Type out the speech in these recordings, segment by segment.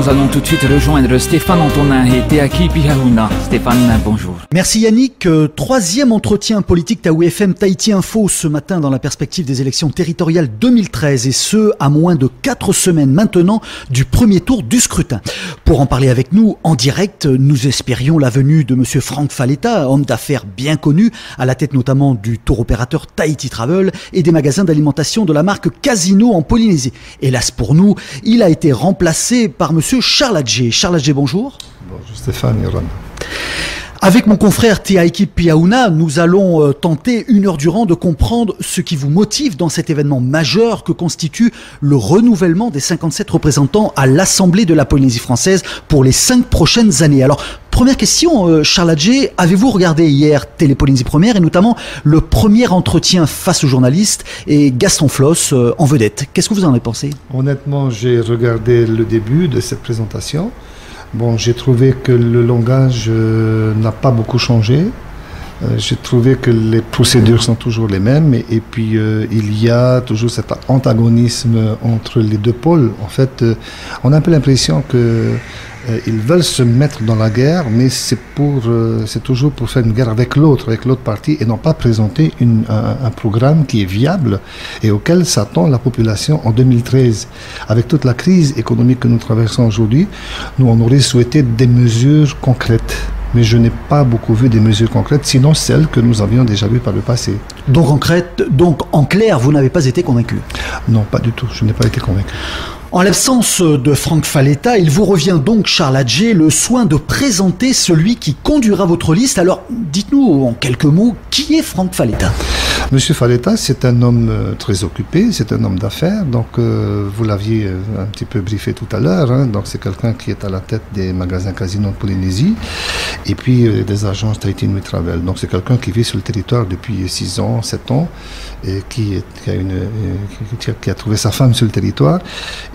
Nous allons tout de suite rejoindre Stéphane Antonin et Teaki Pihaouna. Stéphane, bonjour. Merci Yannick. Troisième entretien politique Taou FM Tahiti Info ce matin dans la perspective des élections territoriales 2013 et ce, à moins de 4 semaines maintenant du premier tour du scrutin. Pour en parler avec nous en direct, nous espérions la venue de monsieur Franck Faletta, homme d'affaires bien connu, à la tête notamment du tour opérateur Tahiti Travel et des magasins d'alimentation de la marque Casino en Polynésie. Hélas pour nous, il a été remplacé par monsieur Charles Adjé. Charles Adjé, bonjour. Bonjour Stéphane et Ron. Avec mon confrère Teaki Pihaouna, nous allons tenter 1 heure durant de comprendre ce qui vous motive dans cet événement majeur que constitue le renouvellement des 57 représentants à l'Assemblée de la Polynésie française pour les 5 prochaines années. Alors, première question, Charles Adjé, avez-vous regardé hier Télé-Polynésie Première et notamment le premier entretien face aux journalistes et Gaston Floss en vedette? Qu'est-ce que vous en avez pensé? Honnêtement, j'ai regardé le début de cette présentation. Bon, j'ai trouvé que le langage n'a pas beaucoup changé. J'ai trouvé que les procédures sont toujours les mêmes et puis il y a toujours cet antagonisme entre les deux pôles. En fait, on a un peu l'impression que ils veulent se mettre dans la guerre, mais c'est toujours pour faire une guerre avec l'autre parti et non pas présenter un programme qui est viable et auquel s'attend la population en 2013. Avec toute la crise économique que nous traversons aujourd'hui, nous on aurait souhaité des mesures concrètes. Mais je n'ai pas beaucoup vu des mesures concrètes, sinon celles que nous avions déjà vues par le passé. Donc en clair, vous n'avez pas été convaincu? Non, pas du tout, je n'ai pas été convaincu. En l'absence de Franck Faletta, il vous revient donc, Charles Adjé, le soin de présenter celui qui conduira votre liste. Alors, dites-nous en quelques mots, qui est Franck Faletta? Monsieur Faletta, c'est un homme très occupé, c'est un homme d'affaires, donc vous l'aviez un petit peu briefé tout à l'heure, hein, donc c'est quelqu'un qui est à la tête des magasins Casino de Polynésie et puis des agences Tahiti Nui Travel. Donc c'est quelqu'un qui vit sur le territoire depuis 6 ans, 7 ans, et qui a trouvé sa femme sur le territoire.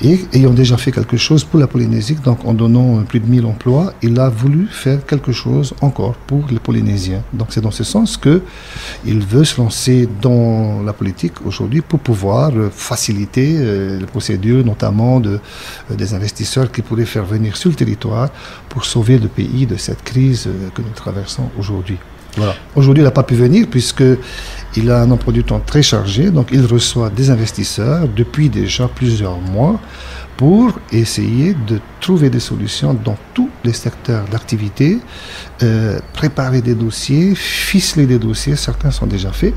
Et ayant déjà fait quelque chose pour la Polynésie, donc en donnant plus de 1000 emplois, il a voulu faire quelque chose encore pour les Polynésiens. Donc c'est dans ce sens qu'il veut se lancer dans la politique aujourd'hui pour pouvoir faciliter les procédures, notamment des investisseurs qui pourraient faire venir sur le territoire pour sauver le pays de cette crise que nous traversons aujourd'hui. Voilà. Aujourd'hui, il n'a pas pu venir puisqu'il a un emploi du temps très chargé, donc il reçoit des investisseurs depuis déjà plusieurs mois pour essayer de trouver des solutions dans tous les secteurs d'activité, préparer des dossiers, ficeler des dossiers, certains sont déjà faits.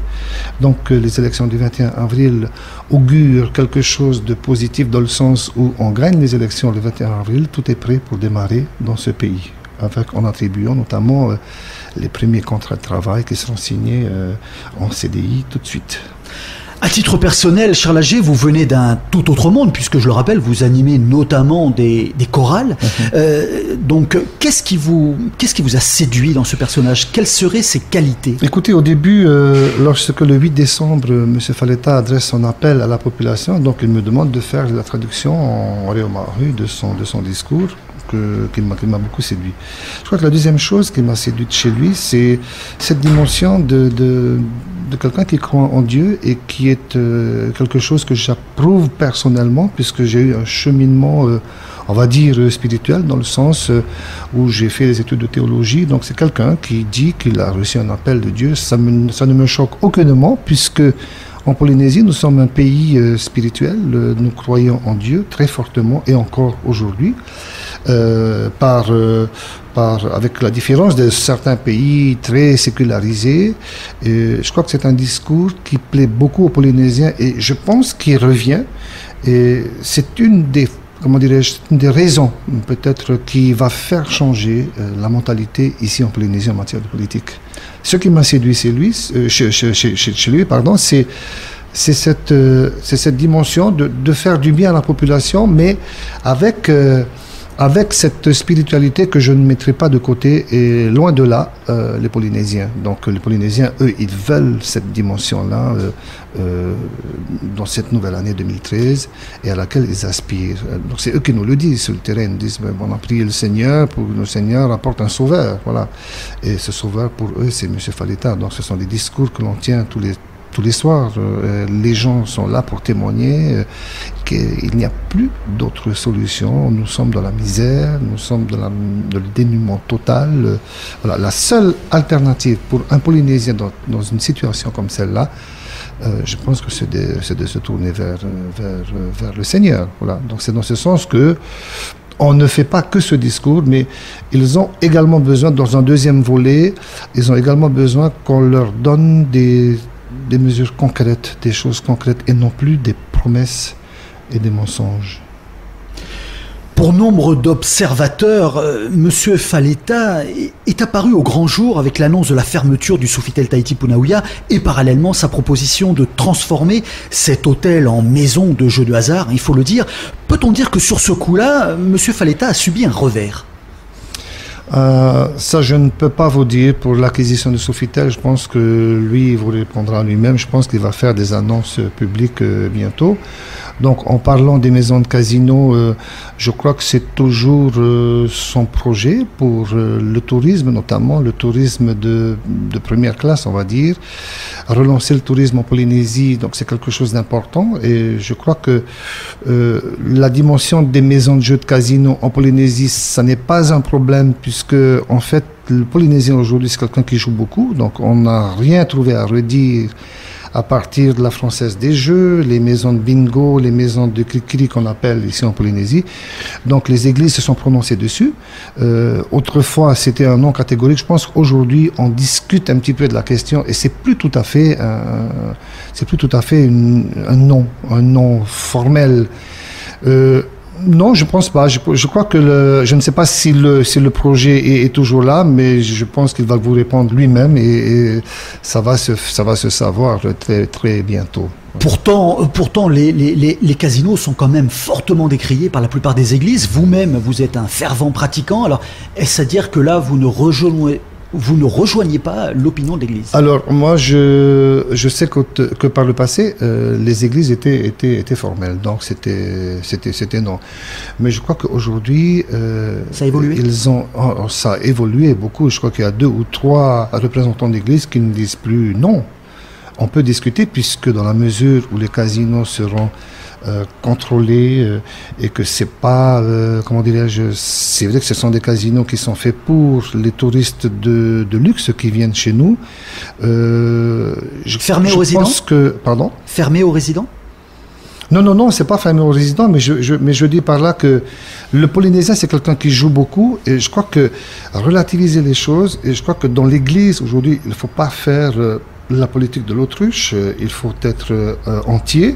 Donc les élections du 21 avril augurent quelque chose de positif dans le sens où on gagne les élections le 21 avril, tout est prêt pour démarrer dans ce pays, en attribuant notamment les premiers contrats de travail qui seront signés en CDI tout de suite. À titre personnel, Charles Adjé, vous venez d'un tout autre monde, puisque je le rappelle, vous animez notamment des chorales. Donc, qu'est-ce qui vous a séduit dans ce personnage? Quelles seraient ses qualités? Écoutez, au début, lorsque le 8 décembre, M. Faletta adresse son appel à la population, donc il me demande de faire la traduction en Réomaru de son discours. Qui m'a beaucoup séduit. Je crois que la deuxième chose qui m'a séduit chez lui, c'est cette dimension de quelqu'un qui croit en Dieu et qui est quelque chose que j'approuve personnellement puisque j'ai eu un cheminement, on va dire, spirituel dans le sens où j'ai fait des études de théologie. Donc c'est quelqu'un qui dit qu'il a reçu un appel de Dieu. Ça ne me choque aucunement puisque en Polynésie, nous sommes un pays spirituel, nous croyons en Dieu très fortement et encore aujourd'hui, avec la différence de certains pays très sécularisés. Je crois que c'est un discours qui plaît beaucoup aux Polynésiens et je pense qu'il revient. Et c'est une des raisons peut-être qui va faire changer la mentalité ici en Polynésie en matière de politique. Ce qui m'a séduit chez lui, c'est cette dimension de faire du bien à la population, mais avec cette spiritualité que je ne mettrai pas de côté, et loin de là, les Polynésiens. Donc les Polynésiens, eux, ils veulent cette dimension-là dans cette nouvelle année 2013 et à laquelle ils aspirent. Donc c'est eux qui nous le disent sur le terrain. Ils nous disent, on a prié le Seigneur pour que le Seigneur apporte un sauveur. Voilà. Et ce sauveur, pour eux, c'est M. Faletta. Donc ce sont des discours que l'on tient tous tous les soirs. Les gens sont là pour témoigner qu'il n'y a plus d'autre solution. Nous sommes dans la misère, nous sommes dans le dénuement total. Voilà, la seule alternative pour un Polynésien dans une situation comme celle-là, je pense que c'est de se tourner vers le Seigneur. Voilà. Donc c'est dans ce sens que on ne fait pas que ce discours, mais ils ont également besoin, dans un deuxième volet, ils ont également besoin qu'on leur donne des mesures concrètes, des choses concrètes, et non plus des promesses et des mensonges. Pour nombre d'observateurs, M. Faleta est apparu au grand jour avec l'annonce de la fermeture du Sofitel Tahiti Punaouia et parallèlement sa proposition de transformer cet hôtel en maison de jeux de hasard, il faut le dire. Peut-on dire que sur ce coup-là, M. Faleta a subi un revers ? Ça, je ne peux pas vous dire. Pour l'acquisition de Sofitel, je pense que lui, il vous répondra lui-même. Je pense qu'il va faire des annonces publiques bientôt. Donc, en parlant des maisons de casino, je crois que c'est toujours son projet pour le tourisme, notamment le tourisme de première classe, on va dire. Relancer le tourisme en Polynésie, donc c'est quelque chose d'important. Et je crois que la dimension des maisons de jeux de casino en Polynésie, ça n'est pas un problème, puisque en fait, le Polynésien aujourd'hui, c'est quelqu'un qui joue beaucoup. Donc, on n'a rien trouvé à redire à partir de la Française des Jeux, les maisons de bingo, les maisons de cri-cri qu'on appelle ici en Polynésie. Donc les églises se sont prononcées dessus. Autrefois, c'était un non catégorique. Je pense qu'aujourd'hui, on discute un petit peu de la question et c'est plus tout à fait un non formel. Non, je pense pas. Je crois que je ne sais pas si le projet est toujours là, mais je pense qu'il va vous répondre lui-même et ça va se savoir très, très bientôt. Pourtant les casinos sont quand même fortement décriés par la plupart des églises. Vous-même, vous êtes un fervent pratiquant. Alors, est-ce à dire que là, vous ne rejoignez pas l'opinion de l'Église? Alors, moi, je sais que par le passé, les églises étaient formelles, donc c'était non. Mais je crois qu'aujourd'hui, ça a évolué. Ça a évolué beaucoup. Je crois qu'il y a 2 ou 3 représentants d'église qui ne disent plus non. On peut discuter, puisque dans la mesure où les casinos seront contrôlés et que c'est pas, comment dirais-je, c'est vrai que ce sont des casinos qui sont faits pour les touristes de luxe qui viennent chez nous. Fermés aux résidents ? Pardon ? Fermés aux résidents ? Non, c'est pas fermé aux résidents, mais je dis par là que le Polynésien, c'est quelqu'un qui joue beaucoup, et je crois que relativiser les choses, et je crois que dans l'Église, aujourd'hui, il ne faut pas faire la politique de l'autruche, il faut être entier.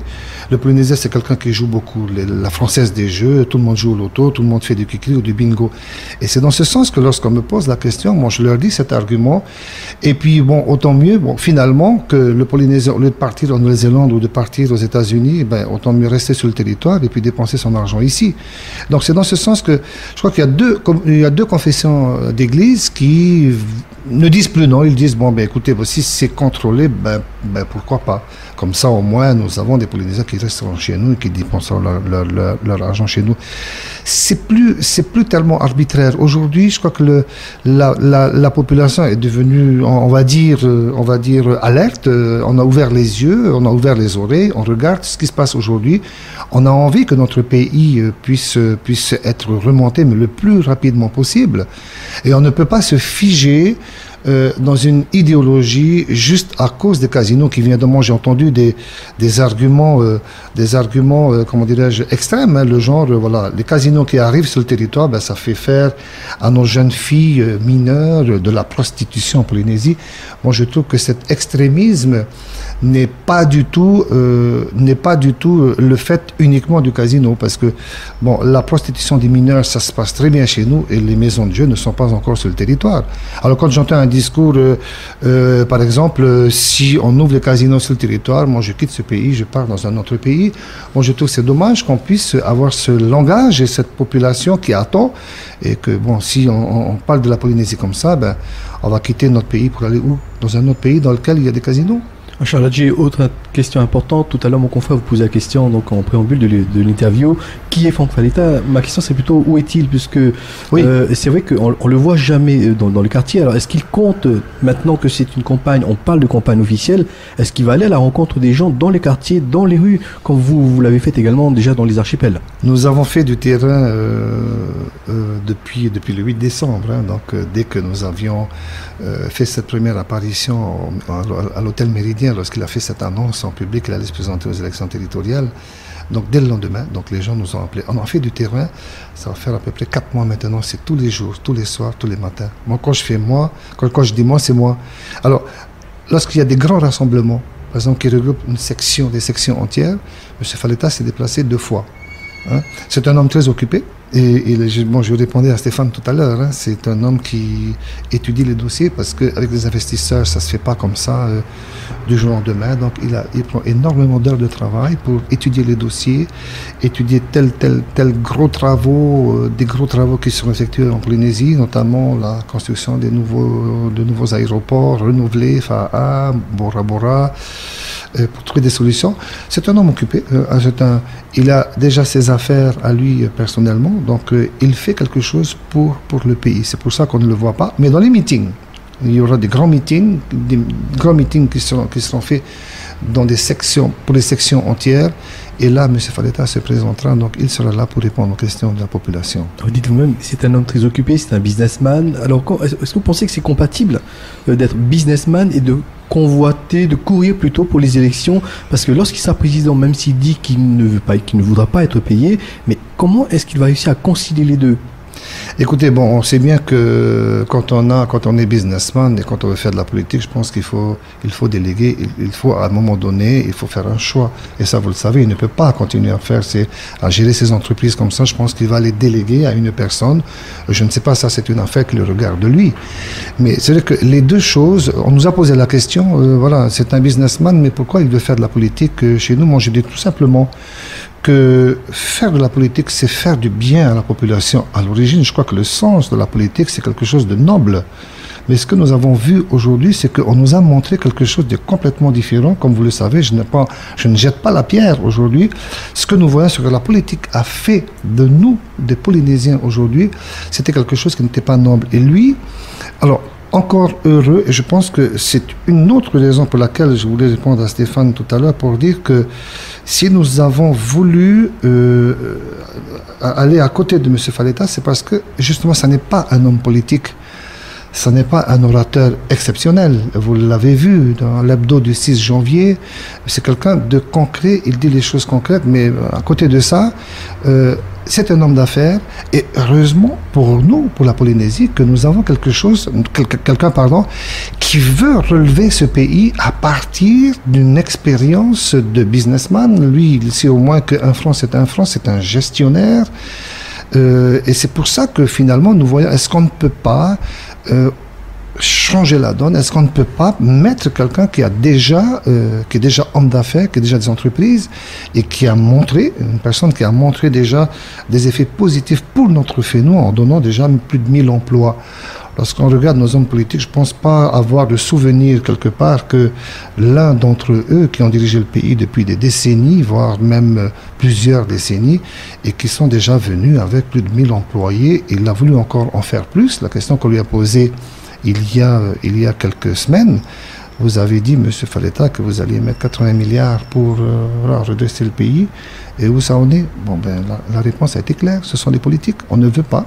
Le Polynésien, c'est quelqu'un qui joue beaucoup. La Française des Jeux, tout le monde joue au loto, tout le monde fait du kikri ou du bingo. Et c'est dans ce sens que lorsqu'on me pose la question, moi je leur dis cet argument. Et puis bon, autant mieux, finalement, que le Polynésien, au lieu de partir en Nouvelle-Zélande ou de partir aux États-Unis, autant mieux rester sur le territoire et puis dépenser son argent ici. Donc c'est dans ce sens que je crois qu'il y a deux confessions d'église qui ne disent plus non. Ils disent écoutez, si c'est contrôlé, pourquoi pas. Comme ça, au moins, nous avons des Polynésiens qui resteront chez nous et qui dépensent leur argent chez nous. C'est plus tellement arbitraire. Aujourd'hui, je crois que la population est devenue, on va dire alerte. On a ouvert les yeux, on a ouvert les oreilles, on regarde ce qui se passe aujourd'hui. On a envie que notre pays puisse être remonté, mais le plus rapidement possible. Et on ne peut pas se figer dans une idéologie juste à cause des casinos qui viennent de moi. J'ai entendu des arguments comment dirais-je, extrêmes, le genre, les casinos qui arrivent sur le territoire, ça fait faire à nos jeunes filles mineures de la prostitution en Polynésie. Moi, je trouve que cet extrémisme n'est pas du tout le fait uniquement du casino, parce que la prostitution des mineurs, ça se passe très bien chez nous et les maisons de jeu ne sont pas encore sur le territoire. Alors quand j'entends un discours, par exemple, si on ouvre les casinos sur le territoire, moi je quitte ce pays, je pars dans un autre pays. Moi je trouve que c'est dommage qu'on puisse avoir ce langage et cette population qui attend, et que si on parle de la Polynésie comme ça, on va quitter notre pays pour aller où? Dans un autre pays dans lequel il y a des casinos. Charles Hadji, autre question importante. Tout à l'heure, mon confrère vous posait la question donc en préambule de l'interview. Qui est Franck Faletta? Ma question, c'est plutôt où est-il? Puisque oui. C'est vrai qu'on ne le voit jamais dans le quartier. Alors, est-ce qu'il compte, maintenant que c'est une campagne, on parle de campagne officielle, est-ce qu'il va aller à la rencontre des gens dans les quartiers, dans les rues, comme vous l'avez fait également déjà dans les archipels? Nous avons fait du terrain depuis le 8 décembre. Donc, dès que nous avions fait cette première apparition à l'hôtel Méridien, lorsqu'il a fait cette annonce en public qu'il allait se présenter aux élections territoriales, donc dès le lendemain, donc les gens nous ont appelés. On a fait du terrain, ça va faire à peu près 4 mois maintenant, c'est tous les jours, tous les soirs, tous les matins. Moi, quand je dis moi, c'est moi. Alors, lorsqu'il y a des grands rassemblements, par exemple, qui regroupent des sections entières, M. Faletta s'est déplacé 2 fois. C'est un homme très occupé. Et je répondais à Stéphane tout à l'heure, c'est un homme qui étudie les dossiers parce qu'avec les investisseurs, ça ne se fait pas comme ça du jour au lendemain. Donc il prend énormément d'heures de travail pour étudier les dossiers, étudier tel gros travaux, des gros travaux qui sont effectués en Polynésie, notamment la construction de nouveaux aéroports renouvelés, FAA, Bora Bora, pour trouver des solutions. C'est un homme occupé. Il a déjà ses affaires à lui personnellement. Donc, il fait quelque chose pour le pays. C'est pour ça qu'on ne le voit pas. Mais dans les meetings, il y aura des grands meetings qui seront faits dans des sections, pour les sections entières. Et là, M. Faletta se présentera. Donc, il sera là pour répondre aux questions de la population. Vous dites vous-même, c'est un homme très occupé, c'est un businessman. Alors, est-ce que vous pensez que c'est compatible d'être businessman et de convoiter, de courir plutôt pour les élections? Parce que lorsqu'il sera président, même s'il dit qu'il ne voudra pas être payé, mais comment est-ce qu'il va réussir à concilier les deux? Écoutez, on sait bien que quand on est businessman et quand on veut faire de la politique, je pense qu'il faut déléguer, il faut à un moment donné, il faut faire un choix. Et ça, vous le savez, il ne peut pas continuer à gérer ses entreprises comme ça. Je pense qu'il va les déléguer à une personne. Je ne sais pas, ça c'est une affaire qui le regarde lui. Mais c'est vrai que les deux choses, on nous a posé la question, voilà, c'est un businessman, mais pourquoi il veut faire de la politique chez nous? Moi, je dis tout simplement que faire de la politique, c'est faire du bien à la population. À l'origine, je crois que le sens de la politique, c'est quelque chose de noble. Mais ce que nous avons vu aujourd'hui, c'est qu'on nous a montré quelque chose de complètement différent. Comme vous le savez, je ne jette pas la pierre aujourd'hui. Ce que nous voyons, ce que la politique a fait de nous, des Polynésiens aujourd'hui, c'était quelque chose qui n'était pas noble. Et lui, alors, encore heureux, et je pense que c'est une autre raison pour laquelle je voulais répondre à Stéphane tout à l'heure pour dire que si nous avons voulu aller à côté de M. Faletta, c'est parce que justement, ça n'est pas un homme politique. Ce n'est pas un orateur exceptionnel. Vous l'avez vu dans l'hebdo du 6 janvier. C'est quelqu'un de concret, il dit les choses concrètes, mais à côté de ça, c'est un homme d'affaires. Et heureusement pour nous, pour la Polynésie, que nous avons quelqu'un qui veut relever ce pays à partir d'une expérience de businessman. Lui, il sait au moins qu'un franc, c'est un gestionnaire. Et c'est pour ça que finalement, nous voyons, est-ce qu'on ne peut pas changer la donne? Est-ce qu'on ne peut pas mettre quelqu'un qui est déjà homme d'affaires, qui a déjà des entreprises et une personne qui a montré déjà des effets positifs pour notre FENU en donnant déjà plus de 1000 emplois. Lorsqu'on regarde nos hommes politiques, je ne pense pas avoir de souvenir quelque part que l'un d'entre eux qui ont dirigé le pays depuis des décennies, voire même plusieurs décennies, et qui sont déjà venus avec plus de 1000 employés, il a voulu encore en faire plus. La question qu'on lui a posée il y a quelques semaines, vous avez dit, M. Faletta, que vous alliez mettre 80 milliards pour redresser le pays. Et où ça en est? La réponse a été claire, ce sont les politiques. On ne veut pas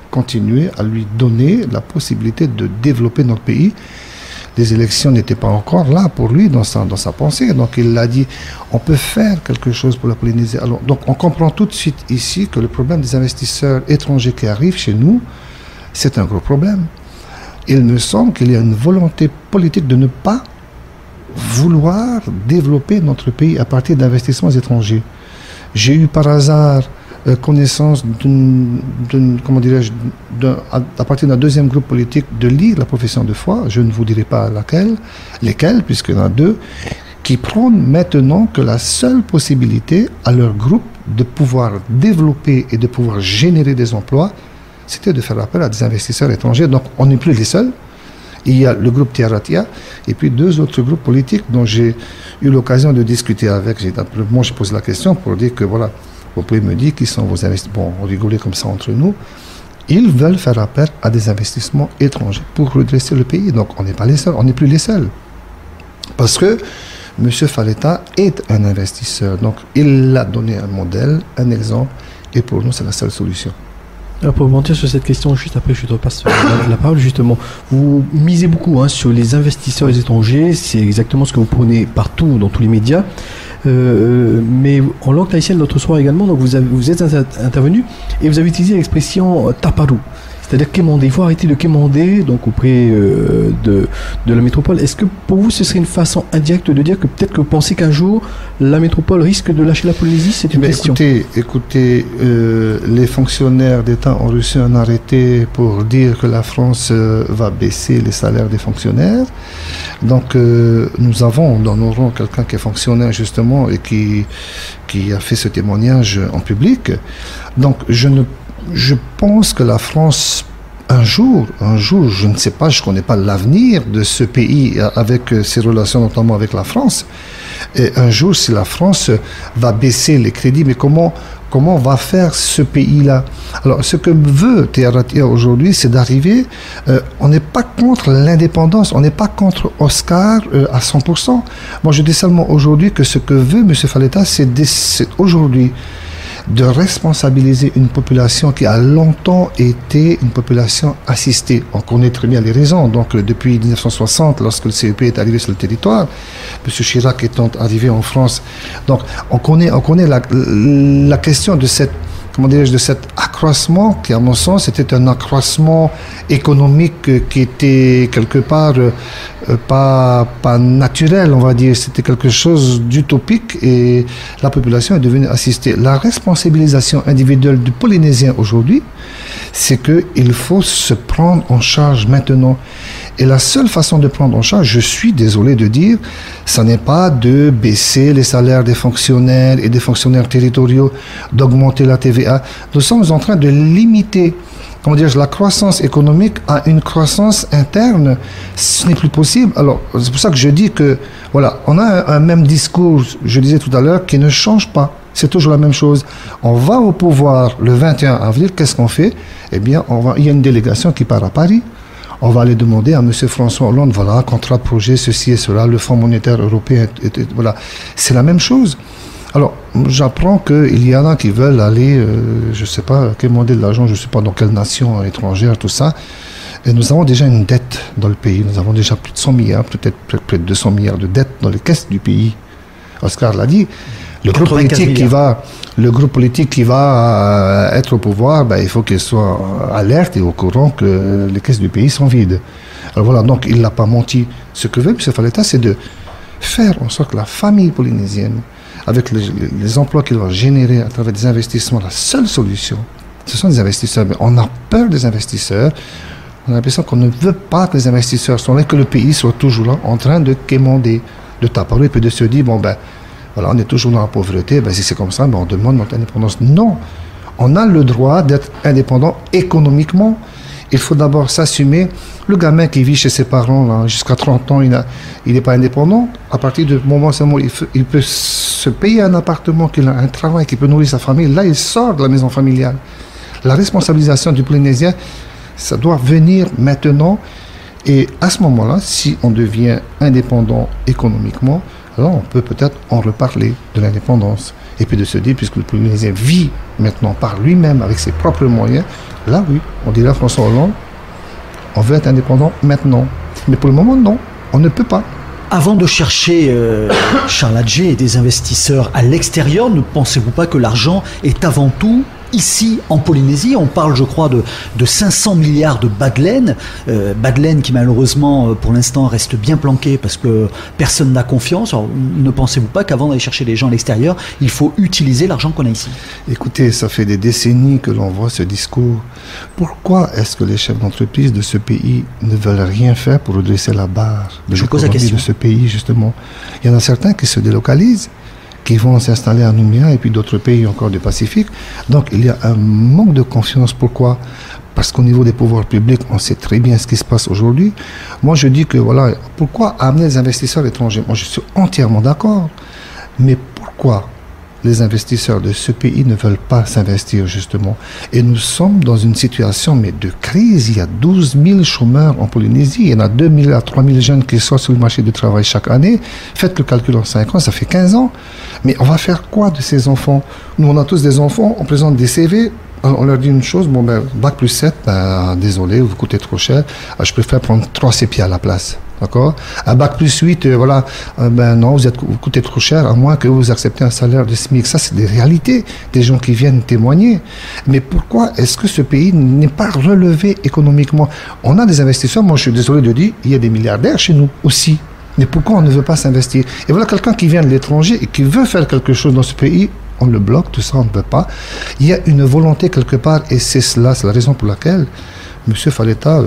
continuer à lui donner la possibilité de développer notre pays. Les élections n'étaient pas encore là pour lui dans sa pensée. Donc il a dit, on peut faire quelque chose pour la Polynésie. Alors, donc on comprend tout de suite ici que le problème des investisseurs étrangers qui arrivent chez nous, c'est un gros problème. Il me semble qu'il y a une volonté politique de ne pas vouloir développer notre pays à partir d'investissements étrangers. J'ai eu par hasard connaissance à partir d'un deuxième groupe politique de lire la profession de foi, je ne vous dirai pas lesquels, puisqu'il y en a deux, qui prônent maintenant que la seule possibilité à leur groupe de pouvoir développer et de pouvoir générer des emplois, c'était de faire appel à des investisseurs étrangers. Donc on n'est plus les seuls. Il y a le groupe Tiaratia et puis 2 autres groupes politiques dont j'ai eu l'occasion de discuter avec. Moi, je pose la question pour dire que voilà, vous pouvez me dire qui sont vos investissements. Bon, on rigolait comme ça entre nous. Ils veulent faire appel à des investissements étrangers pour redresser le pays. Donc, on n'est pas les seuls, on n'est plus les seuls. Parce que M. Faleta est un investisseur. Donc, il a donné un modèle, un exemple, et pour nous, c'est la seule solution. Alors pour rebondir sur cette question, juste après, je te repasse la parole, justement. Vous misez beaucoup sur les investisseurs étrangers, c'est exactement ce que vous prenez partout, dans tous les médias. Mais en langue tahitienne, l'autre soir également, donc vous êtes intervenu et vous avez utilisé l'expression taparu. C'est-à-dire quémander. Il faut arrêter de quémander donc auprès de la métropole. Est-ce que pour vous, ce serait une façon indirecte de dire que peut-être que vous pensez qu'un jour, la métropole risque de lâcher la Polynésie? C'est une question. Écoutez, les fonctionnaires d'État ont reçu un arrêté pour dire que la France va baisser les salaires des fonctionnaires. Donc, nous avons dans nos rangs quelqu'un qui est fonctionnaire justement et qui a fait ce témoignage en public. Donc, je pense que la France, un jour, je ne sais pas, je ne connais pas l'avenir de ce pays avec ses relations notamment avec la France. Et un jour, si la France va baisser les crédits, mais comment va faire ce pays-là? Alors, ce que veut Tiaratia aujourd'hui, c'est d'arriver, on n'est pas contre l'indépendance, on n'est pas contre Oscar à 100%. Moi, je dis seulement aujourd'hui que ce que veut M. Faleta, c'est aujourd'hui de responsabiliser une population qui a longtemps été une population assistée. On connaît très bien les raisons. Donc, depuis 1960, lorsque le CEP est arrivé sur le territoire, M. Chirac étant arrivé en France, donc on connaît la question de cet accroissement qui, à mon sens, était un accroissement économique qui était quelque part pas naturel, on va dire. C'était quelque chose d'utopique et la population est devenue assistée. La responsabilisation individuelle du Polynésien aujourd'hui, c'est qu'il faut se prendre en charge maintenant. Et la seule façon de prendre en charge, je suis désolé de dire, ce n'est pas de baisser les salaires des fonctionnaires et des fonctionnaires territoriaux, d'augmenter la TVA. Nous sommes en train de limiter, la croissance économique à une croissance interne. Ce n'est plus possible. Alors, c'est pour ça que je dis que, voilà, on a un même discours, je disais tout à l'heure, qui ne change pas. C'est toujours la même chose. On va au pouvoir le 21 avril, qu'est-ce qu'on fait? Eh bien, il y a une délégation qui part à Paris. On va aller demander à M. François Hollande, voilà, contrat de projet, ceci et cela, le Fonds monétaire européen, voilà. C'est la même chose. Alors, j'apprends qu'il y en a qui veulent aller, je ne sais pas, quémander de l'argent, je ne sais pas dans quelle nation étrangère, tout ça. Et nous avons déjà une dette dans le pays. Nous avons déjà plus de 100 milliards, peut-être près de 200 milliards de dettes dans les caisses du pays. Oscar l'a dit. Le groupe politique qui va être au pouvoir, il faut qu'il soit alerte et au courant que les caisses du pays sont vides. Alors voilà, donc il n'a pas menti. Ce que veut M. Faleta, c'est de faire en sorte que la famille polynésienne, avec les emplois qu'il va générer à travers des investissements, la seule solution, ce sont des investisseurs. Mais on a peur des investisseurs. On a l'impression qu'on ne veut pas que les investisseurs soient là, que le pays soit toujours là, en train de quémander, de taper, puis de se dire, voilà, on est toujours dans la pauvreté, si c'est comme ça, on demande notre indépendance. Non, on a le droit d'être indépendant économiquement. Il faut d'abord s'assumer. Le gamin qui vit chez ses parents là, jusqu'à 30 ans, il n'est pas indépendant. À partir du moment où il peut se payer un appartement, qu'il a un travail, qu'il peut nourrir sa famille, là, il sort de la maison familiale. La responsabilisation du Polynésien, ça doit venir maintenant. Et à ce moment-là, si on devient indépendant économiquement, alors on peut peut-être en reparler de l'indépendance. Et puis de se dire, puisque le Polynésien vit maintenant par lui-même, avec ses propres moyens, là oui, on dirait à François Hollande, on veut être indépendant maintenant. Mais pour le moment, non, on ne peut pas. Avant de chercher Charles Adjé et des investisseurs à l'extérieur, ne pensez-vous pas que l'argent est avant tout ici en Polynésie? On parle, je crois, de 500 milliards de badlaine, badlaine qui malheureusement pour l'instant reste bien planqué parce que personne n'a confiance. Alors, ne pensez-vous pas qu'avant d'aller chercher les gens à l'extérieur, il faut utiliser l'argent qu'on a ici? Écoutez, ça fait des décennies que l'on voit ce discours. Pourquoi est-ce que les chefs d'entreprise de ce pays ne veulent rien faire pour redresser la barre de l'économie de ce pays, justement? Il y en a certains qui se délocalisent, qui vont s'installer à Nouméa et puis d'autres pays encore du Pacifique. Donc il y a un manque de confiance. Pourquoi? parce qu'au niveau des pouvoirs publics, on sait très bien ce qui se passe aujourd'hui. Moi, je dis que voilà, pourquoi amener les investisseurs étrangers? Moi, je suis entièrement d'accord. Mais pourquoi les investisseurs de ce pays ne veulent pas s'investir, justement? Et nous sommes dans une situation mais de crise. Il y a 12 000 chômeurs en Polynésie. Il y en a 2 000 à 3 000 jeunes qui sortent sur le marché du travail chaque année. Faites le calcul en 5 ans, ça fait 15 ans. Mais on va faire quoi de ces enfants? Nous, on a tous des enfants, on présente des CV. On leur dit une chose, bon ben, bac plus 7, ben, désolé, vous coûtez trop cher, je préfère prendre 3 CP à la place. D'accord? À bac plus 8, voilà, ben non, vous coûtez trop cher, à moins que vous acceptez un salaire de SMIC. Ça, c'est des réalités, des gens qui viennent témoigner. Mais pourquoi est-ce que ce pays n'est pas relevé économiquement? On a des investisseurs, moi je suis désolé de dire, il y a des milliardaires chez nous aussi. Mais pourquoi on ne veut pas s'investir? Et voilà quelqu'un qui vient de l'étranger et qui veut faire quelque chose dans ce pays. On le bloque, tout ça, on ne peut pas. Il y a une volonté quelque part, et c'est cela, c'est la raison pour laquelle M. Faleta,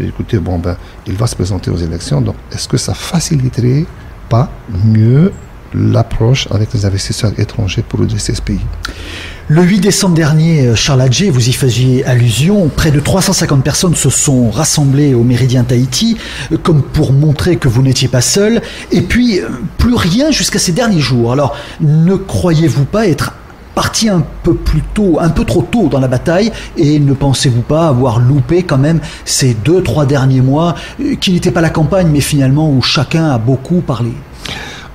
écoutez, bon, ben, il va se présenter aux élections, donc est-ce que ça faciliterait pas mieux l'approche avec les investisseurs étrangers pour redresser ce pays? Le 8 décembre dernier, Charles Adjé, vous y faisiez allusion, près de 350 personnes se sont rassemblées au Méridien Tahiti, comme pour montrer que vous n'étiez pas seul, et puis plus rien jusqu'à ces derniers jours. Alors, ne croyez-vous pas être parti un peu trop tôt dans la bataille, et ne pensez-vous pas avoir loupé quand même ces 2-3 derniers mois, qui n'étaient pas la campagne, mais finalement où chacun a beaucoup parlé?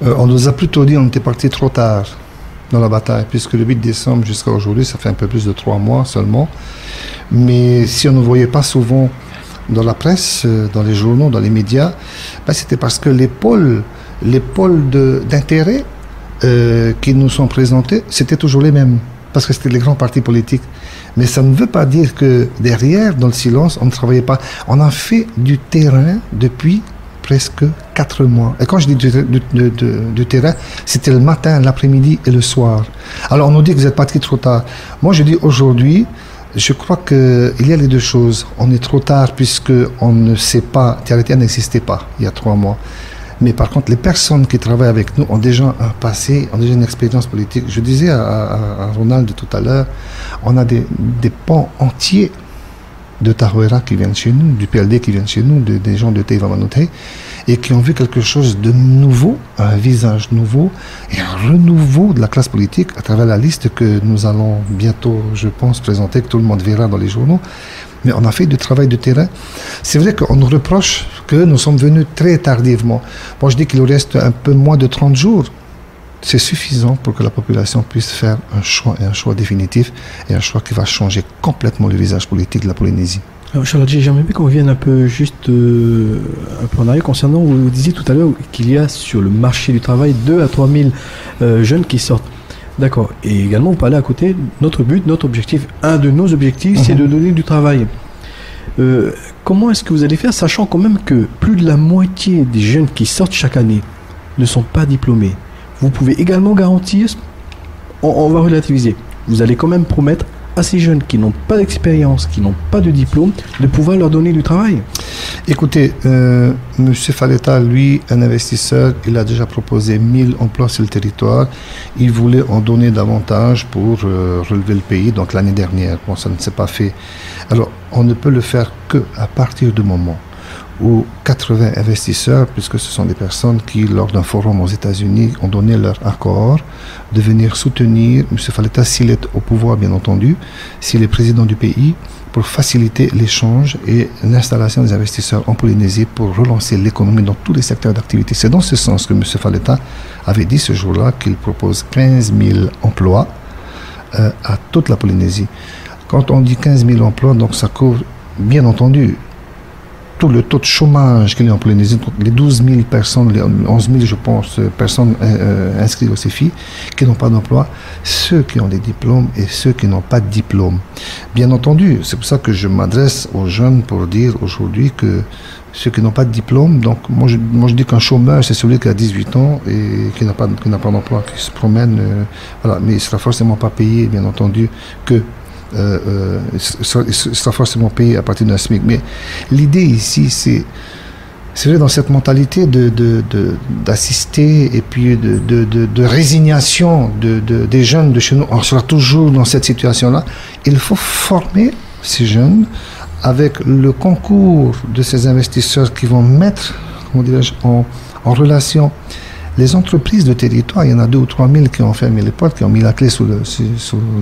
On nous a plutôt dit qu'on était parti trop tard dans la bataille, puisque le 8 décembre jusqu'à aujourd'hui, ça fait un peu plus de 3 mois seulement. Mais si on ne voyait pas souvent dans la presse, dans les journaux, dans les médias, ben c'était parce que les pôles d'intérêt qui nous sont présentés, c'était toujours les mêmes, parce que c'était les grands partis politiques. Mais ça ne veut pas dire que derrière, dans le silence, on ne travaillait pas. On a fait du terrain depuis presque 4 mois. Et quand je dis du terrain, c'était le matin, l'après-midi et le soir. Alors on nous dit que vous êtes partis trop tard. Moi je dis aujourd'hui, je crois qu'il y a les deux choses. On est trop tard puisque on ne sait pas, Tiaritia n'existait pas il y a 3 mois. Mais par contre, les personnes qui travaillent avec nous ont déjà un passé, ont déjà une expérience politique. Je disais à Ronald tout à l'heure, on a des pans entiers de Tarouera qui viennent chez nous, du PLD qui viennent chez nous, des gens de Teiva Manotei, et qui ont vu quelque chose de nouveau, un visage nouveau, et un renouveau de la classe politique à travers la liste que nous allons bientôt, je pense, présenter, que tout le monde verra dans les journaux. Mais on a fait du travail de terrain. C'est vrai qu'on nous reproche que nous sommes venus très tardivement. Moi, je dis qu'il nous reste un peu moins de 30 jours. C'est suffisant pour que la population puisse faire un choix, et un choix définitif, et un choix qui va changer complètement le visage politique de la Polynésie. Alors, Charles Adjé, j'aimerais bien qu'on revienne un peu juste un peu en arrière concernant, vous disiez tout à l'heure qu'il y a sur le marché du travail 2 à 3 000 jeunes qui sortent. D'accord. Et également, vous parlez à côté, notre but, notre objectif, un de nos objectifs, c'est de donner du travail. Comment est-ce que vous allez faire, sachant quand même que plus de la moitié des jeunes qui sortent chaque année ne sont pas diplômés? Vous pouvez également garantir, on va relativiser, vous allez quand même promettre à ces jeunes qui n'ont pas d'expérience, qui n'ont pas de diplôme, de pouvoir leur donner du travail? Écoutez, M. Faleta, lui, un investisseur, il a déjà proposé 1000 emplois sur le territoire. Il voulait en donner davantage pour relever le pays, donc l'année dernière. Bon, ça ne s'est pas fait. Alors, on ne peut le faire qu'à partir du moment où 80 investisseurs, puisque ce sont des personnes qui, lors d'un forum aux États-Unis, ont donné leur accord de venir soutenir M. Faleta s'il est au pouvoir, bien entendu, s'il est président du pays, pour faciliter l'échange et l'installation des investisseurs en Polynésie pour relancer l'économie dans tous les secteurs d'activité. C'est dans ce sens que M. Faleta avait dit ce jour-là qu'il propose 15 000 emplois à toute la Polynésie. Quand on dit 15 000 emplois, donc ça couvre, bien entendu, tout le taux de chômage qu'il y a en Polynésie, les 12 000 personnes, les 11 000, je pense, personnes inscrites au CEFI, qui n'ont pas d'emploi, ceux qui ont des diplômes et ceux qui n'ont pas de diplôme. Bien entendu, c'est pour ça que je m'adresse aux jeunes pour dire aujourd'hui que ceux qui n'ont pas de diplôme, donc moi je dis qu'un chômeur, c'est celui qui a 18 ans et qui n'a pas d'emploi, qui se promène, voilà, mais il ne sera forcément pas payé, bien entendu, que il sera forcément payé à partir d'un SMIC. Mais l'idée ici, c'est vrai, dans cette mentalité d'assister et puis de résignation des jeunes de chez nous, on sera toujours dans cette situation-là. Il faut former ces jeunes avec le concours de ces investisseurs qui vont mettre, comment dirais-je, en relation les entreprises de territoire. Il y en a 2 ou 3 000 qui ont fermé les portes, qui ont mis la clé sous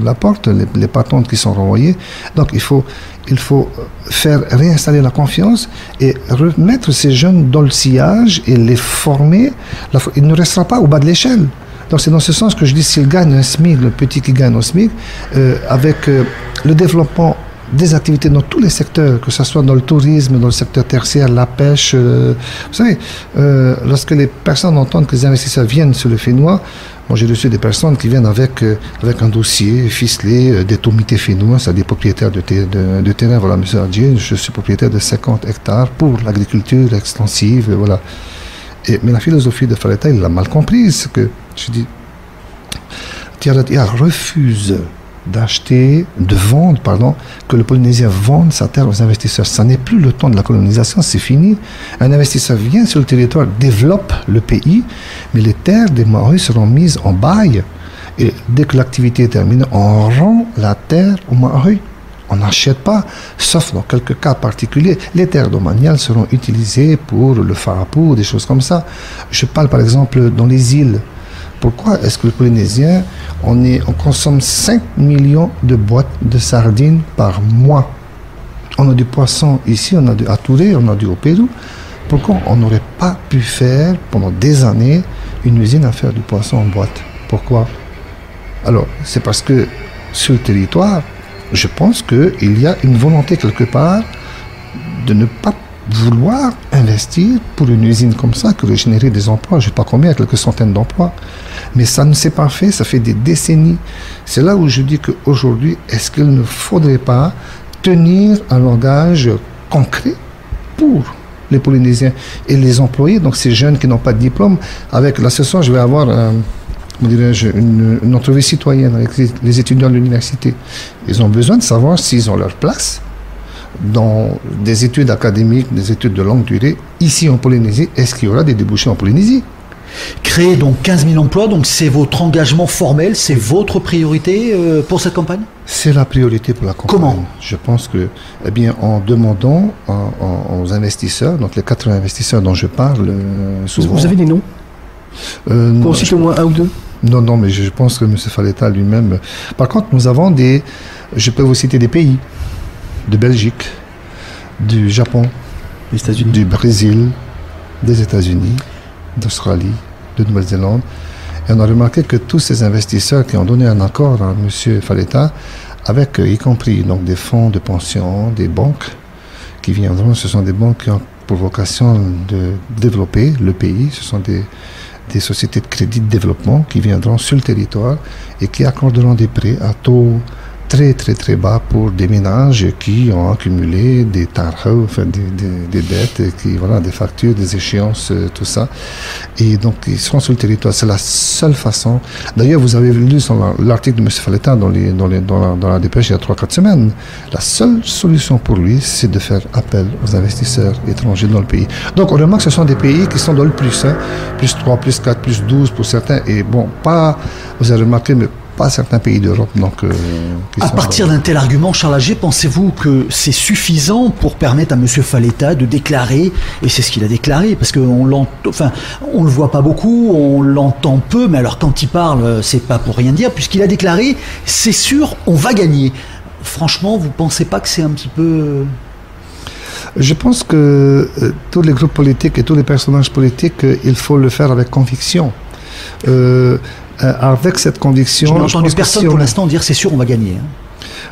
la porte, les patentes qui sont renvoyées. Donc il faut faire réinstaller la confiance et remettre ces jeunes dans le sillage et les former. Il ne restera pas au bas de l'échelle. Donc c'est dans ce sens que je dis, s'il gagne un SMIC, le petit qui gagne au SMIC, avec le développement des activités dans tous les secteurs, que ce soit dans le tourisme, dans le secteur tertiaire, la pêche. Vous savez, lorsque les personnes entendent que les investisseurs viennent sur le Fénois, moi j'ai reçu des personnes qui viennent avec un dossier ficelé, des tomités fénois, c'est des propriétaires de terrain. Voilà, monsieur Adjier, je suis propriétaire de 50 hectares pour l'agriculture extensive, voilà. Mais la philosophie de Faleta, il l'a mal comprise, que je dis, Tiaratia refuse de vendre, que le Polynésien vende sa terre aux investisseurs. Ça n'est plus le temps de la colonisation, c'est fini. Un investisseur vient sur le territoire, développe le pays, mais les terres des Maoris seront mises en bail. Et dès que l'activité est terminée, on rend la terre aux Maoris. On n'achète pas, sauf dans quelques cas particuliers. Les terres domaniales seront utilisées pour le farapou, des choses comme ça. Je parle par exemple dans les îles. Pourquoi est-ce que le Polynésien, on consomme 5 millions de boîtes de sardines par mois? On a du poisson ici, on a du à Touré, on a du au Pérou. Pourquoi on n'aurait pas pu faire pendant des années une usine à faire du poisson en boîte? Pourquoi? Alors, c'est parce que sur le territoire, je pense qu'il y a une volonté quelque part de ne pas vouloir investir pour une usine comme ça qui aurait généré des emplois, je ne sais pas combien, quelques centaines d'emplois. Mais ça ne s'est pas fait, ça fait des décennies. C'est là où je dis qu'aujourd'hui, est-ce qu'il ne faudrait pas tenir un langage concret pour les Polynésiens et les employés, donc ces jeunes qui n'ont pas de diplôme. Avec l'association, je vais avoir une entrevue citoyenne avec les étudiants de l'université. Ils ont besoin de savoir s'ils ont leur place dans des études académiques, des études de longue durée, ici en Polynésie. Est-ce qu'il y aura des débouchés en Polynésie? Créer donc 15 000 emplois, donc c'est votre engagement formel, c'est votre priorité pour cette campagne? C'est la priorité pour la campagne. Comment? Je pense que, eh bien, en demandant aux investisseurs, donc les 80 investisseurs dont je parle souvent... Vous avez des noms pour citer au moins un ou deux? Non, mais je pense que M. Faleta lui-même... Par contre, nous avons je peux vous citer des pays, de Belgique, du Japon, des États-Unis, du Brésil, des États-Unis, d'Australie, de Nouvelle-Zélande. Et on a remarqué que tous ces investisseurs qui ont donné un accord à M. Faleta, avec y compris donc des fonds de pension, des banques qui viendront, ce sont des banques qui ont pour vocation de développer le pays, ce sont des sociétés de crédit de développement qui viendront sur le territoire et qui accorderont des prêts à taux très très très bas pour des ménages qui ont accumulé des tarhas, enfin des dettes, des factures, des échéances, tout ça. Et donc ils seront sur le territoire. C'est la seule façon. D'ailleurs, vous avez lu l'article de M. Faleta dans la dépêche il y a 3-4 semaines. La seule solution pour lui, c'est de faire appel aux investisseurs étrangers dans le pays. Donc on remarque que ce sont des pays qui sont dans le plus, plus 3, plus 4, plus 12 pour certains. Et bon, vous avez remarqué, mais pas certains pays d'Europe. À partir d'un tel argument, Charles Adjier, pensez-vous que c'est suffisant pour permettre à M. Faleta de déclarer, et c'est ce qu'il a déclaré, parce qu'on on le voit pas beaucoup, on l'entend peu, mais alors quand il parle, c'est pas pour rien dire, puisqu'il a déclaré, c'est sûr, on va gagner. Franchement, vous pensez pas que c'est un petit peu... Je pense que tous les groupes politiques et tous les personnages politiques, il faut le faire avec conviction. Avec cette conviction... Je n'ai entendu personne pour l'instant dire c'est sûr on va gagner.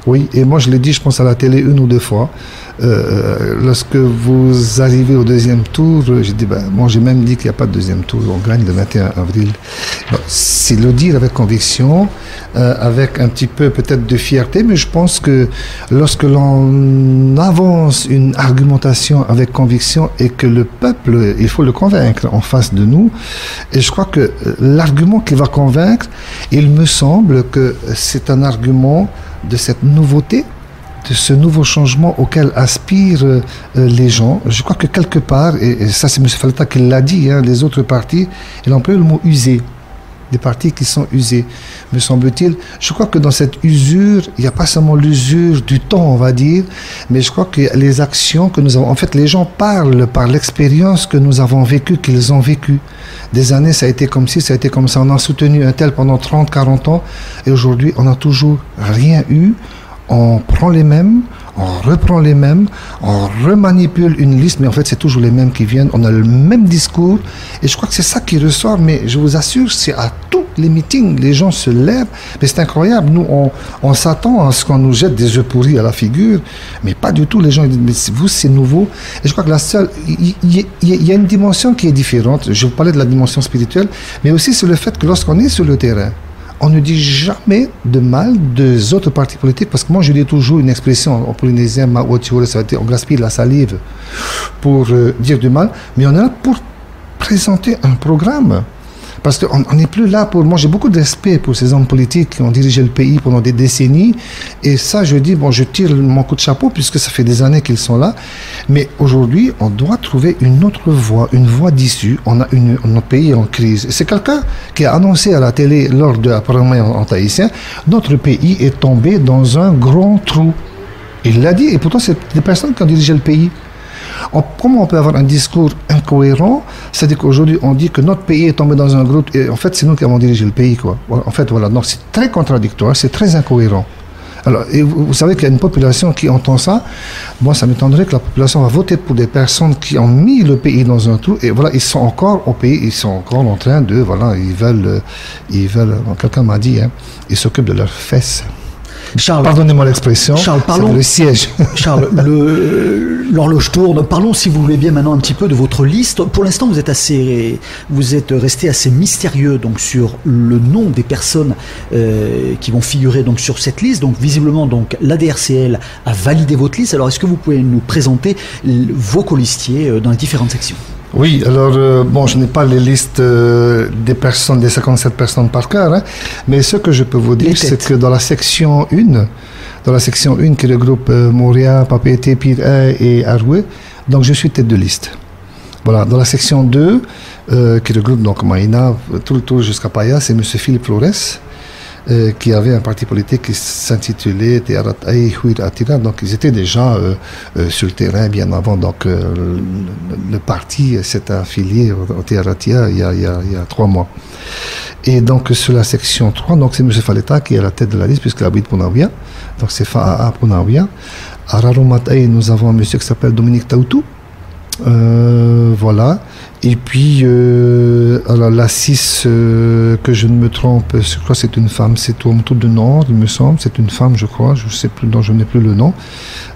Oui, et moi je l'ai dit, je pense à la télé 1 ou 2 fois. Lorsque vous arrivez au deuxième tour, j'ai dit, moi j'ai même dit qu'il n'y a pas de deuxième tour, on gagne le 21 avril. C'est le dire avec conviction, avec un petit peu peut-être de fierté, mais je pense que lorsque l'on avance une argumentation avec conviction et que le peuple, il faut le convaincre en face de nous, et je crois que l'argument qui va convaincre, il me semble que c'est un argument de cette nouveauté, de ce nouveau changement auquel aspirent les gens. Je crois que quelque part, et ça c'est M. Faleta qui l'a dit, les autres partis, il emploie le mot « user ». des partis qui sont usés, me semble-t-il. Je crois que dans cette usure, il n'y a pas seulement l'usure du temps, on va dire, mais je crois que les actions que nous avons... En fait, les gens parlent par l'expérience que nous avons vécue, qu'ils ont vécue. Des années, ça a été comme ci, ça a été comme ça. On a soutenu un tel pendant 30, 40 ans, et aujourd'hui, on n'a toujours rien eu. On prend les mêmes, on reprend les mêmes, on remanipule une liste, mais en fait, c'est toujours les mêmes qui viennent. On a le même discours, et je crois que c'est ça qui ressort, mais je vous assure, c'est à tous les meetings, les gens se lèvent, mais c'est incroyable. Nous, on s'attend à ce qu'on nous jette des œufs pourris à la figure, mais pas du tout. Les gens disent, mais vous, c'est nouveau. Et je crois que la seule... Il y a une dimension qui est différente. Je vous parlais de la dimension spirituelle, mais aussi c'est le fait que lorsqu'on est sur le terrain, on ne dit jamais de mal des autres partis politiques, parce que moi je dis toujours une expression en polynésien, on gaspille la salive pour dire du mal, mais on est là pour présenter un programme. Parce qu'on n'est plus là pour... Moi, j'ai beaucoup de respect pour ces hommes politiques qui ont dirigé le pays pendant des décennies. Et ça, je dis, bon, je tire mon coup de chapeau puisque ça fait des années qu'ils sont là. Mais aujourd'hui, on doit trouver une autre voie, une voie d'issue. Notre pays est en crise. C'est quelqu'un qui a annoncé à la télé lors de la première en tahitien, notre pays est tombé dans un grand trou. Il l'a dit, et pourtant, c'est des personnes qui ont dirigé le pays. Comment on peut avoir un discours incohérent? C'est-à-dire qu'aujourd'hui, on dit que notre pays est tombé dans un groupe, et en fait, c'est nous qui avons dirigé le pays, quoi. En fait, voilà. Donc, c'est très contradictoire, c'est très incohérent. Alors, et vous savez qu'il y a une population qui entend ça. Moi, ça m'étonnerait que la population va voter pour des personnes qui ont mis le pays dans un trou, et voilà, ils sont encore au pays, ils sont encore en train de, voilà, ils veulent, quelqu'un m'a dit, hein, ils s'occupent de leurs fesses. Charles, pardonnez-moi l'expression, Charles, parlons, le siège. Charles, l'horloge tourne. Parlons, si vous voulez bien, maintenant un petit peu de votre liste. Pour l'instant, vous êtes resté assez mystérieux donc sur le nom des personnes qui vont figurer donc sur cette liste. Donc visiblement, donc l'ADRCL a validé votre liste. Alors, est-ce que vous pouvez nous présenter vos colistiers dans les différentes sections? Oui, alors, bon, je n'ai pas les listes des 57 personnes par cœur, hein, mais ce que je peux vous dire, c'est que dans la section 1, qui regroupe Moria, Papeete, Pire et Aroué, donc je suis tête de liste. Voilà, dans la section 2, qui regroupe donc Maïna, tout le tour jusqu'à Paya, c'est M. Philippe Flores, qui avait un parti politique qui s'intitulait Tearat Ai Huir Atira. Donc ils étaient déjà sur le terrain bien avant. Donc le parti s'est affilié au Tearatia il y a 3 mois. Et donc sur la section 3, donc c'est M. Faleta qui est à la tête de la liste puisqu'il habite Punawia. Donc c'est Fa'a Punawia. À Raromatai, nous avons un monsieur qui s'appelle Dominique Taoutou. Voilà. Et puis alors la 6, que je ne me trompe, je crois que c'est une femme, c'est Tuamutu de Nord, il me semble, c'est une femme, je crois, je sais plus, non, je n'ai plus le nom.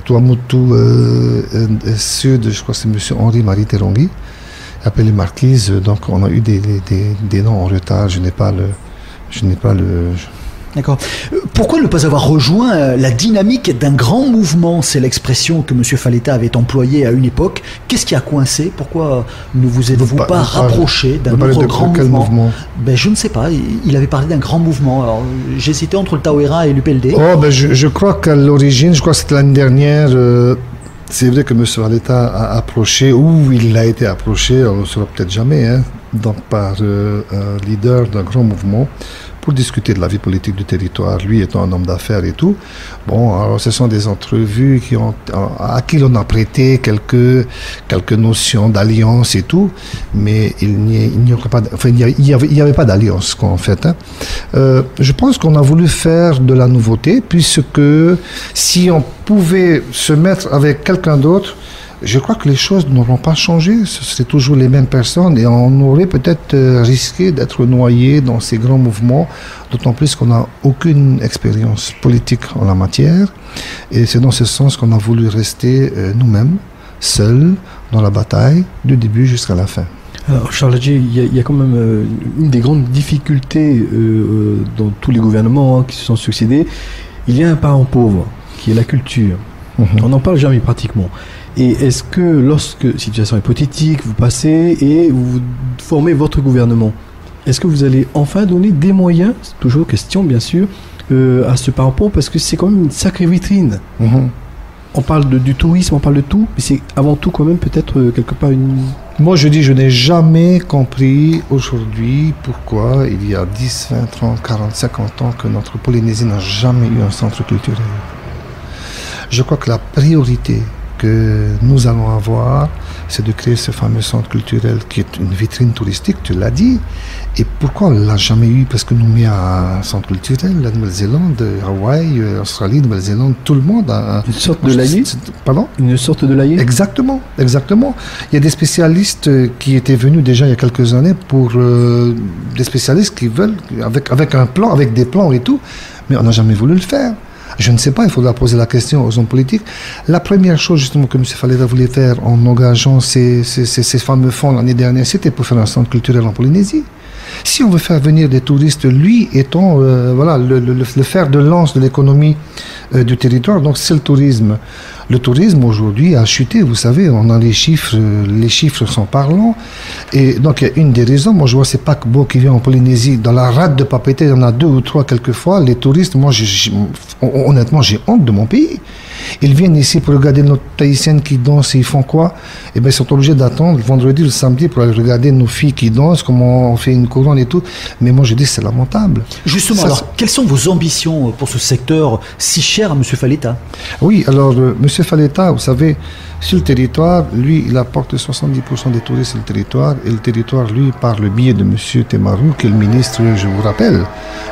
Tuamutu Sud, je crois que c'est monsieur Henri-Marie Terongi, appelé Marquise. Donc on a eu des noms en retard, je n'ai pas le D'accord. Pourquoi ne pas avoir rejoint la dynamique d'un grand mouvement? C'est l'expression que M. Faleta avait employée à une époque. Qu'est-ce qui a coincé? Pourquoi ne vous êtes-vous pas rapproché d'un autre grand mouvement? Ben, je ne sais pas. Il avait parlé d'un grand mouvement. Alors, j'ai cité entre le Tawera et l'UPLD. Oh, ben, je crois qu'à l'origine, je crois que c'était l'année dernière... c'est vrai que M. Faleta a approché, ou il a été approché, on ne le saura peut-être jamais, hein, donc par un leader d'un grand mouvement, pour discuter de la vie politique du territoire, lui étant un homme d'affaires et tout. Bon, alors ce sont des entrevues à qui l'on a prêté quelques notions d'alliance et tout, mais il n'y avait pas d'alliance, quoi, en fait. Hein. Je pense qu'on a voulu faire de la nouveauté, puisque si on pouvait se mettre avec quelqu'un d'autre, je crois que les choses n'auront pas changé, c'est toujours les mêmes personnes et on aurait peut-être risqué d'être noyé dans ces grands mouvements, d'autant plus qu'on n'a aucune expérience politique en la matière et c'est dans ce sens qu'on a voulu rester nous-mêmes, seuls, dans la bataille, du début jusqu'à la fin. Alors Charles Adjé, il y a quand même une des grandes difficultés dans tous les gouvernements qui se sont succédés, il y a un parent pauvre qui est la culture. On n'en parle jamais pratiquement. Et est-ce que lorsque, situation hypothétique, vous passez et vous formez votre gouvernement, est-ce que vous allez enfin donner des moyens, c'est toujours question bien sûr, à ce parent pauvre, parce que c'est quand même une sacrée vitrine. On parle du tourisme, on parle de tout, mais c'est avant tout quand même peut-être quelque part Moi, je dis, je n'ai jamais compris aujourd'hui pourquoi il y a 10, 20, 30, 40, 50 ans que notre Polynésie n'a jamais eu un centre culturel. Je crois que la priorité que nous allons avoir, c'est de créer ce fameux centre culturel qui est une vitrine touristique, tu l'as dit. Et pourquoi on ne l'a jamais eu? Parce que nous met un centre culturel, la Nouvelle-Zélande, Hawaï, Australie, Nouvelle-Zélande, tout le monde a... Une sorte de laïe? Pardon? Une sorte de laïe? Exactement, exactement. Il y a des spécialistes qui étaient venus déjà il y a quelques années pour... des spécialistes qui veulent, avec un plan, avec des plans et tout, mais on n'a jamais voulu le faire. Je ne sais pas, il faudra poser la question aux hommes politiques. La première chose justement que M. Faleta voulait faire en engageant ces fameux fonds l'année dernière, c'était pour faire un centre culturel en Polynésie. Si on veut faire venir des touristes, lui étant voilà, le fer de lance de l'économie du territoire, donc c'est le tourisme. Le tourisme aujourd'hui a chuté, vous savez, on a les chiffres sont parlants. Et donc il y a une des raisons, moi je vois ces paquebots qui viennent en Polynésie, dans la rade de Papeete, il y en a 2 ou 3 quelquefois, les touristes, moi honnêtement j'ai honte de mon pays. Ils viennent ici pour regarder nos Tahitiennes qui dansent et ils font quoi? Eh bien ils sont obligés d'attendre le vendredi ou le samedi pour aller regarder nos filles qui dansent, comment on fait une couronne et tout. Mais moi je dis c'est lamentable. Justement, alors quelles sont vos ambitions pour ce secteur si cher à M. Faleta? Oui, alors M. Faleta, vous savez, sur le territoire, lui, il apporte 70% des touristes sur le territoire, et le territoire, lui, par le biais de M. Temaru, qui est le ministre, je vous rappelle,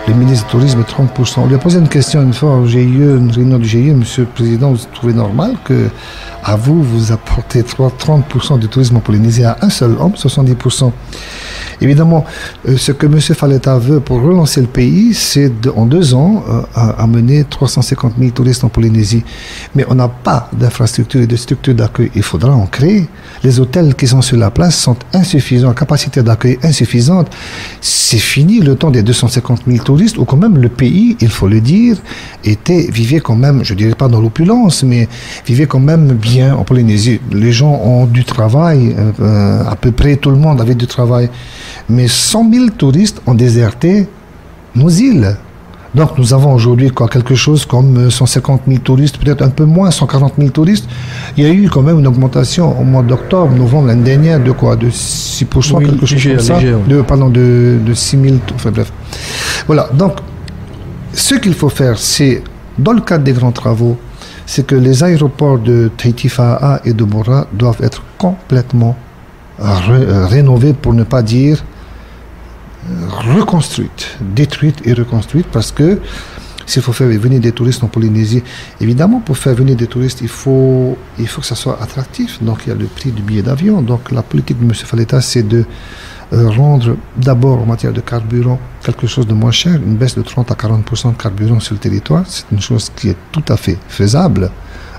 le ministre du Tourisme, 30%. On lui a posé une question une fois au GIE, une réunion du GIE, Monsieur le Président, vous trouvez normal que à vous apportez 30% du tourisme en Polynésie à un seul homme, 70%. Évidemment, ce que M. Faleta veut pour relancer le pays, c'est en 2 ans amener 350 000 touristes en Polynésie. Mais on n'a pas d'infrastructure et de structure d'accueil. Il faudra en créer. Les hôtels qui sont sur la place sont insuffisants, la capacité d'accueil insuffisante. C'est fini le temps des 250 000 touristes, où quand même le pays, il faut le dire, vivait quand même, je ne dirais pas dans l'opulence, mais vivait quand même bien en Polynésie. Les gens ont du travail, à peu près tout le monde avait du travail. Mais 100 000 touristes ont déserté nos îles. Donc nous avons aujourd'hui quelque chose comme 150 000 touristes, peut-être un peu moins, 140 000 touristes. Il y a eu quand même une augmentation au mois d'octobre, novembre, l'année dernière, de quoi? De 6%, oui, quelque chose comme ça. De 6 000, enfin bref. Voilà, donc ce qu'il faut faire, c'est, dans le cadre des grands travaux, c'est que les aéroports de Tahiti Fa'a et de Bora doivent être complètement rénovés, pour ne pas dire reconstruite, détruite et reconstruite, parce que s'il faut faire venir des touristes en Polynésie, évidemment pour faire venir des touristes il faut que ça soit attractif, donc il y a le prix du billet d'avion. Donc la politique de M. Faleta, c'est de rendre d'abord en matière de carburant quelque chose de moins cher, une baisse de 30 à 40% de carburant sur le territoire. C'est une chose qui est tout à fait faisable.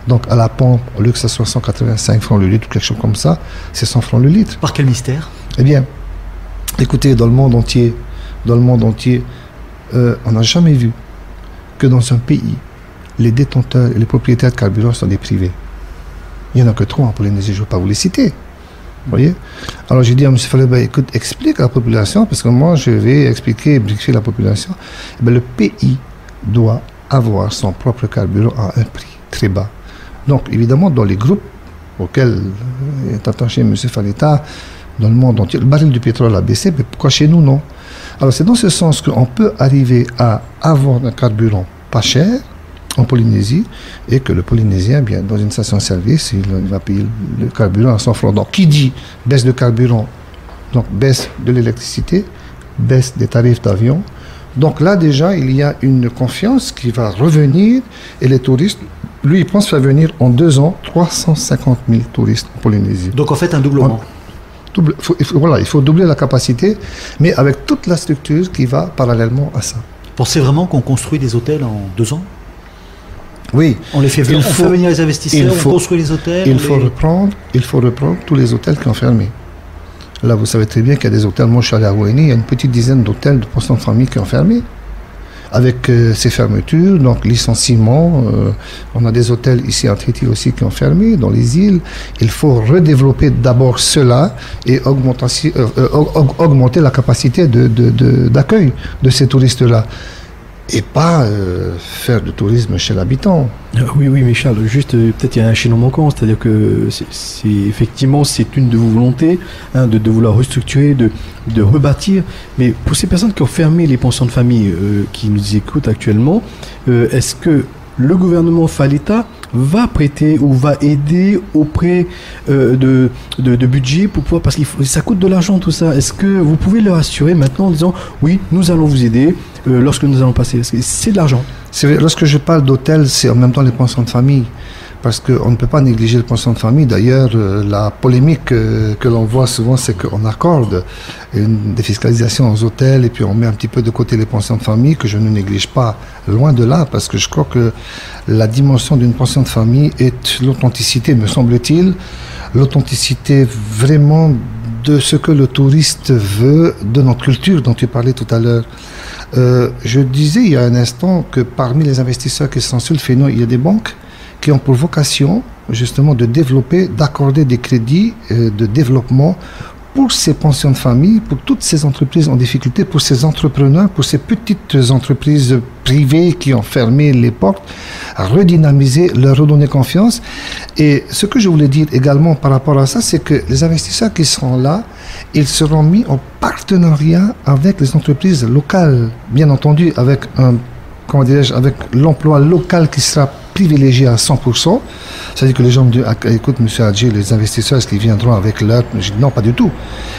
Donc à la pompe, au lieu que ça soit 185 francs le litre ou quelque chose comme ça, c'est 100 francs le litre. Par quel mystère? Eh bien, écoutez, dans le monde entier, on n'a jamais vu que dans un pays, les détenteurs et les propriétaires de carburant sont des privés. Il n'y en a que 3 en Polynésie, je ne vais pas vous les citer. Vous voyez? Alors j'ai dit à M. Faleta, écoute, explique à la population, parce que moi je vais expliquer et briefer la population. Eh bien, le pays doit avoir son propre carburant à un prix très bas. Donc évidemment, dans les groupes auxquels est attaché M. Faleta, dans le monde entier, le baril du pétrole a baissé, mais pourquoi chez nous non? Alors c'est dans ce sens qu'on peut arriver à avoir un carburant pas cher en Polynésie, et que le Polynésien, bien, dans une station-service, il va payer le carburant à 100 francs. Donc qui dit baisse de carburant, donc baisse de l'électricité, baisse des tarifs d'avion. Donc là déjà, il y a une confiance qui va revenir, et les touristes, lui, il pense faire venir en 2 ans 350 000 touristes en Polynésie. Donc en fait un doublement. Il faut doubler la capacité, mais avec toute la structure qui va parallèlement à ça. Pensez vraiment qu'on construit des hôtels en 2 ans? Oui. On les fait venir, on fait venir les investisseurs, on construit les hôtels. Il faut reprendre tous les hôtels qui ont fermé. Là, vous savez très bien qu'il y a des hôtels. Moi, je suis allé à Wainé, il y a une petite dizaine d'hôtels de pensions de famille qui ont fermé. Avec ces fermetures, donc licenciements, on a des hôtels ici à Tahiti aussi qui ont fermé, dans les îles. Il faut redévelopper d'abord cela et augmenter la capacité d'accueil de ces touristes-là. et pas faire du tourisme chez l'habitant. Oui, mais Charles, juste peut-être il y a un chaînon manquant, c'est-à-dire que effectivement c'est une de vos volontés de vouloir restructurer, de rebâtir, mais pour ces personnes qui ont fermé les pensions de famille qui nous écoutent actuellement, est-ce que le gouvernement Faleta va prêter ou va aider auprès de budget pour pouvoir, parce que ça coûte de l'argent tout ça. Est-ce que vous pouvez leur assurer maintenant en disant oui, nous allons vous aider lorsque nous allons passer, parce que c'est de l'argent. C'est vrai, lorsque je parle d'hôtel, c'est en même temps les pensions de famille. Parce qu'on ne peut pas négliger les pensions de famille. D'ailleurs, la polémique que l'on voit souvent, c'est qu'on accorde une défiscalisation aux hôtels et puis on met un petit peu de côté les pensions de famille, que je ne néglige pas, loin de là, parce que je crois que la dimension d'une pension de famille est l'authenticité, me semble-t-il, l'authenticité vraiment de ce que le touriste veut, de notre culture dont tu parlais tout à l'heure. Je disais il y a un instant que parmi les investisseurs qui sont sur le phénomène, il y a des banques qui ont pour vocation justement de développer, d'accorder des crédits de développement pour ces pensions de famille, pour toutes ces entreprises en difficulté, pour ces entrepreneurs, pour ces petites entreprises privées qui ont fermé les portes, à redynamiser, leur redonner confiance. Et ce que je voulais dire également par rapport à ça, c'est que les investisseurs qui seront là, ils seront mis en partenariat avec les entreprises locales, bien entendu, avec avec l'emploi local qui sera privilégié à 100%. C'est-à-dire que les gens me disent, écoute, M. Hadji, les investisseurs, est-ce qu'ils viendront avec leur... Je dis, non, pas du tout.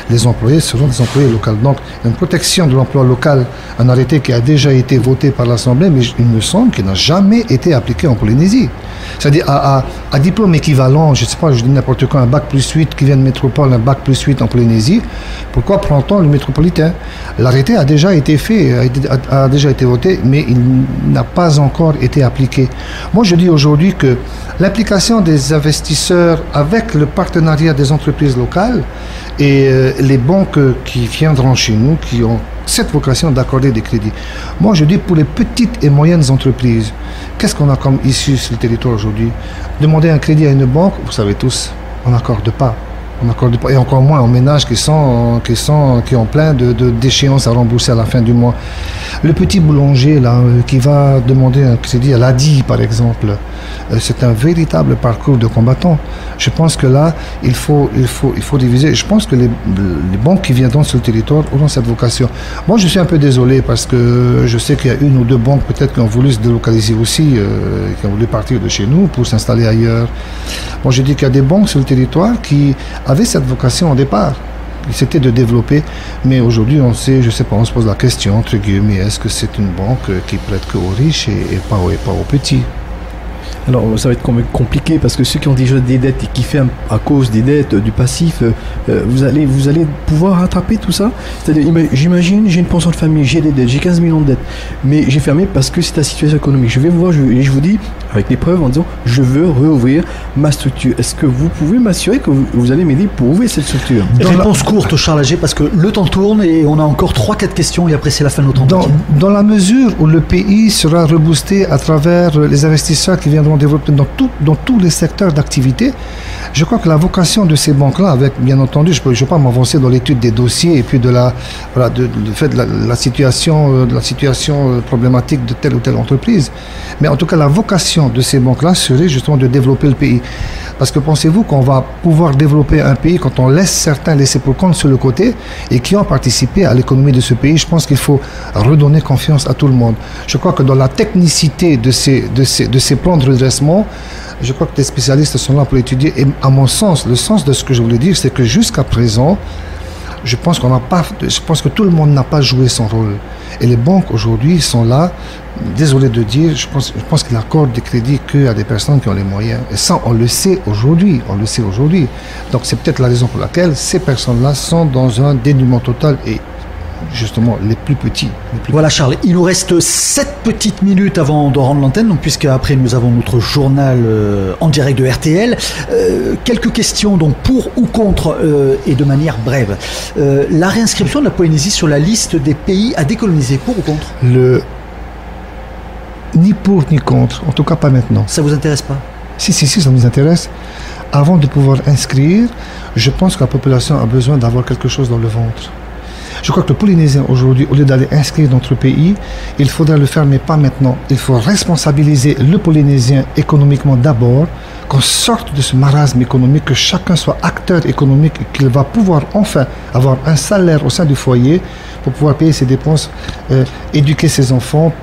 Les employés seront des employés locaux. Donc, une protection de l'emploi local, un arrêté qui a déjà été voté par l'Assemblée, mais il me semble qu'il n'a jamais été appliqué en Polynésie. C'est-à-dire, à diplôme équivalent, je ne sais pas, je dis n'importe quoi, un bac plus 8 qui vient de métropole, un bac plus 8 en Polynésie, pourquoi prend-on le métropolitain? L'arrêté a déjà été fait, a déjà été voté, mais il n'a pas encore été appliqué. Moi, je dis aujourd'hui que l'implication des investisseurs avec le partenariat des entreprises locales et les banques qui viendront chez nous, qui ont cette vocation d'accorder des crédits. Moi, je dis pour les petites et moyennes entreprises, qu'est-ce qu'on a comme issue sur le territoire aujourd'hui? Demander un crédit à une banque, vous savez tous, on n'accorde pas. On n'accorde pas, et encore moins aux ménages qui ont plein d'échéances à rembourser à la fin du mois. Le petit boulanger là, qui va demander un crédit à l'ADI par exemple, c'est un véritable parcours de combattant. Je pense que là, il faut diviser. Je pense que les banques qui viendront sur le territoire auront cette vocation. Moi, je suis un peu désolé parce que je sais qu'il y a une ou deux banques peut-être qui ont voulu se délocaliser aussi, qui ont voulu partir de chez nous pour s'installer ailleurs. Moi, je dis qu'il y a des banques sur le territoire qui avaient cette vocation au départ. C'était de développer, mais aujourd'hui on sait, je sais pas, on se pose la question entre guillemets, est-ce que c'est une banque qui prête que aux riches et pas aux petits? Alors ça va être quand même compliqué parce que ceux qui ont déjà des dettes et qui ferment à cause des dettes, du passif, vous allez pouvoir rattraper tout ça. C'est-à-dire, j'imagine, j'ai une pension de famille, j'ai des dettes, j'ai 15 millions de dettes, mais j'ai fermé parce que c'est la situation économique. Je vais vous voir et je vous dis, avec des preuves en disant, je veux réouvrir ma structure. Est-ce que vous pouvez m'assurer que vous allez m'aider pour ouvrir cette structure? Réponse courte, Charles Hadji, parce que le temps tourne et on a encore 3-4 questions et après c'est la fin de notre entretien. Dans la mesure où le pays sera reboosté à travers les investisseurs qui viendront développer dans tous les secteurs d'activité, je crois que la vocation de ces banques-là, avec bien entendu, je ne vais pas m'avancer dans l'étude des dossiers et puis de la situation problématique de telle ou telle entreprise, mais en tout cas la vocation de ces banques-là serait justement de développer le pays. Parce que pensez-vous qu'on va pouvoir développer un pays quand on laisse certains laisser pour compte sur le côté et qui ont participé à l'économie de ce pays? Je pense qu'il faut redonner confiance à tout le monde. Je crois que dans la technicité de ces plans de redressement, je crois que les spécialistes sont là pour étudier. Et à mon sens, le sens de ce que je voulais dire, c'est que jusqu'à présent, je pense que tout le monde n'a pas joué son rôle. Et les banques aujourd'hui sont là, désolé de dire, je pense qu'ils accordent des crédits qu'à des personnes qui ont les moyens. Et ça, on le sait aujourd'hui. Donc c'est peut-être la raison pour laquelle ces personnes-là sont dans un dénuement total et justement les plus petits. Voilà Charles, il nous reste 7 petites minutes avant de rendre l'antenne, donc puisque après nous avons notre journal en direct de RTL. Quelques questions donc pour ou contre et de manière brève. La réinscription de la Polynésie sur la liste des pays à décoloniser, pour ou contre? Ni pour ni contre, en tout cas pas maintenant. Ça vous intéresse pas? Si, ça nous intéresse. Avant de pouvoir inscrire, je pense que la population a besoin d'avoir quelque chose dans le ventre. Je crois que le Polynésien aujourd'hui, au lieu d'aller inscrire dans notre pays, il faudrait le faire, mais pas maintenant. Il faut responsabiliser le Polynésien économiquement d'abord, qu'on sorte de ce marasme économique, que chacun soit acteur économique et qu'il va pouvoir enfin avoir un salaire au sein du foyer pour pouvoir payer ses dépenses, éduquer ses enfants,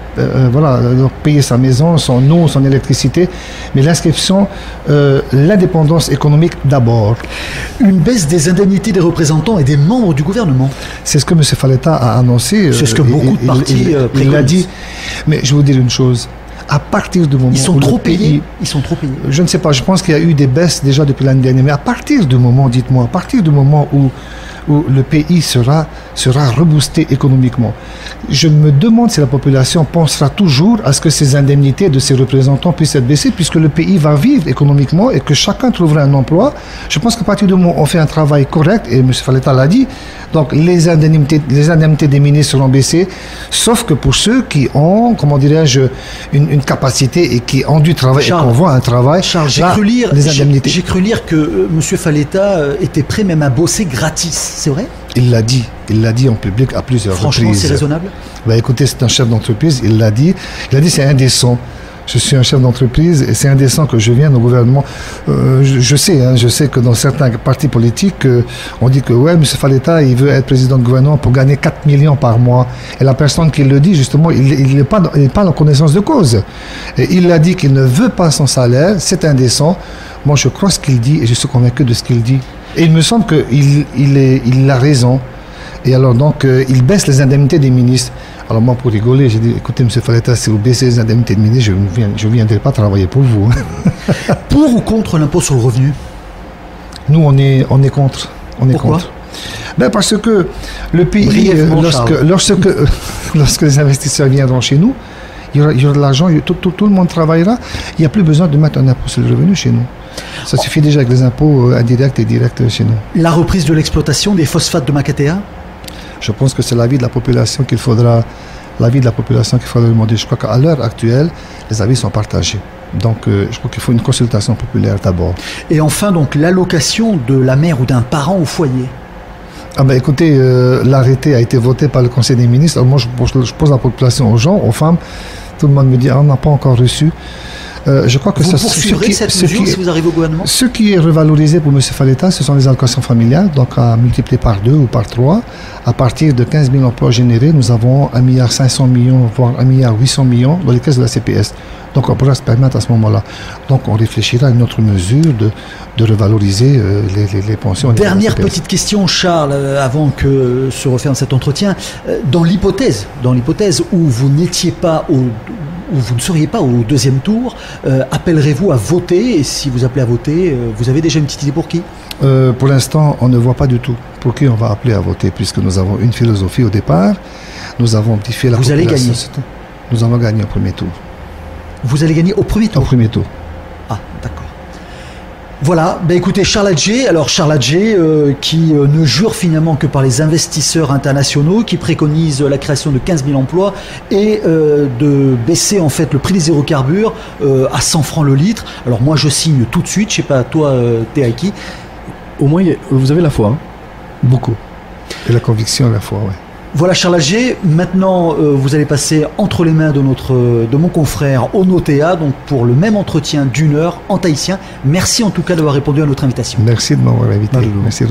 voilà, donc payer sa maison, son eau, son électricité. Mais l'inscription, l'indépendance économique d'abord. Une baisse des indemnités des représentants et des membres du gouvernement. C'est ce que M. Faleta a annoncé. C'est ce que beaucoup de partis il l'a dit. Mais je vais vous dire une chose. À partir du moment ils sont trop payés. Ils sont trop payés. Je ne sais pas. Je pense qu'il y a eu des baisses déjà depuis l'année dernière. Mais à partir du moment, dites-moi, à partir du moment où le pays sera reboosté économiquement. Je me demande si la population pensera toujours à ce que ces indemnités de ses représentants puissent être baissées, puisque le pays va vivre économiquement et que chacun trouvera un emploi. Je pense qu'à partir du moment où on fait un travail correct, et M. Faleta l'a dit, donc les indemnités des ministres seront baissées, sauf que pour ceux qui ont, comment dirais-je, une capacité et qui ont du travail, Charles, et qu'on voit un travail, Charles, j'ai cru lire que M. Faleta était prêt même à bosser gratis. C'est vrai? Il l'a dit en public à plusieurs reprises. Franchement, c'est raisonnable? Ben, écoutez, c'est un chef d'entreprise, il l'a dit c'est indécent. Je suis un chef d'entreprise et c'est indécent que je vienne au gouvernement. Je sais que dans certains partis politiques, on dit que ouais, M. Faleta, il veut être président de gouvernement pour gagner 4 millions par mois. Et la personne qui le dit, justement, il n'est pas en connaissance de cause. Et il a dit qu'il ne veut pas son salaire, c'est indécent. Moi, je crois ce qu'il dit et je suis convaincu de ce qu'il dit. Et il me semble qu'il a raison. Et alors donc, il baisse les indemnités des ministres. Alors moi, pour rigoler, j'ai dit, écoutez, M. Faleta, si vous baissez les indemnités des ministres, je ne viendrai pas travailler pour vous. Pour ou contre l'impôt sur le revenu? Nous, on est contre. Pourquoi? Ben parce que le pays, lorsque les investisseurs viendront chez nous, il y aura de l'argent, tout le monde travaillera. Il n'y a plus besoin de mettre un impôt sur le revenu chez nous. Ça suffit déjà avec les impôts indirects et directs chez nous. La reprise de l'exploitation des phosphates de Makatea? Je pense que c'est l'avis de la population qu'il faudra demander. Je crois qu'à l'heure actuelle, les avis sont partagés. Donc, je crois qu'il faut une consultation populaire d'abord. Et enfin, donc, l'allocation de la mère ou d'un parent au foyer? Ah ben écoutez, l'arrêté a été voté par le Conseil des ministres. Alors moi, je pose la population aux gens, aux femmes. Tout le monde me dit, on n'a pas encore reçu. Je crois que vous poursuivrez cette mesure si vous arrivez au gouvernement? Ce qui est revalorisé pour M. Faleta, ce sont les allocations familiales, donc à multiplier par 2 ou par 3. À partir de 15 000 emplois générés, nous avons 1,5 milliard, voire 1,8 milliard dans les caisses de la CPS. Donc on pourra se permettre à ce moment-là. Donc on réfléchira à une autre mesure de revaloriser les pensions. Dernière petite question, Charles, avant que se referme cet entretien. Dans l'hypothèse où vous n'étiez pas où vous ne seriez pas au deuxième tour, appellerez-vous à voter? Et si vous appelez à voter, vous avez déjà une petite idée pour qui? Pour l'instant, on ne voit pas du tout pour qui on va appeler à voter, puisque nous avons une philosophie au départ. Nous avons modifié la population. Vous allez gagner? Nous allons gagner au premier tour. Vous allez gagner au premier tour? Au premier tour. Ah, d'accord. Voilà, ben écoutez, Charles Adjé, qui ne jure finalement que par les investisseurs internationaux, qui préconise la création de 15 000 emplois et de baisser en fait le prix des hydrocarbures à 100 francs le litre. Alors moi je signe tout de suite, je sais pas, toi t'es à qui? Au moins vous avez la foi. Hein. Beaucoup. Et la conviction et la foi, ouais. Voilà Charles Adjé, maintenant vous allez passer entre les mains de mon confrère Onotea, donc pour le même entretien d'1 heure en tahitien. Merci en tout cas d'avoir répondu à notre invitation. Merci de m'avoir invité. Merci.